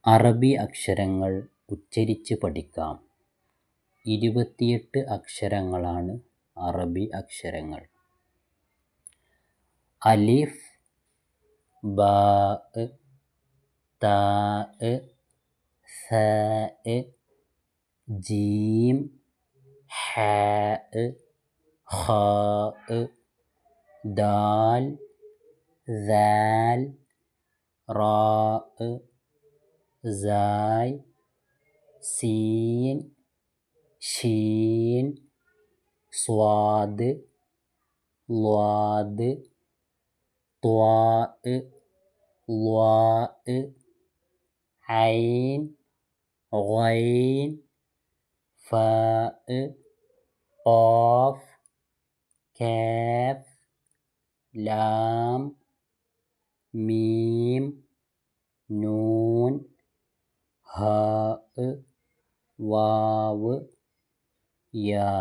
അറബി അക്ഷരങ്ങൾ ഉച്ചരിച്ച് പഠിക്കാം. 28 അക്ഷരങ്ങളാണ് അറബി അക്ഷരങ്ങൾ. അലിഫ്, ബാ, താ, സാ, ജീം, ഹാ, ഖാ, ദാൽ, ദാൽ, റാ, സായ്, സീൻ, ഷീൻ, സ്വാദ്, ളാദ്, ത്വാ, ളാ, ഐൻ, ഗൈൻ, ഫാ, ഖാഫ്, കാഫ്, ലാം, മീം, നൂൻ, ഹാ, വാവ്, യാ.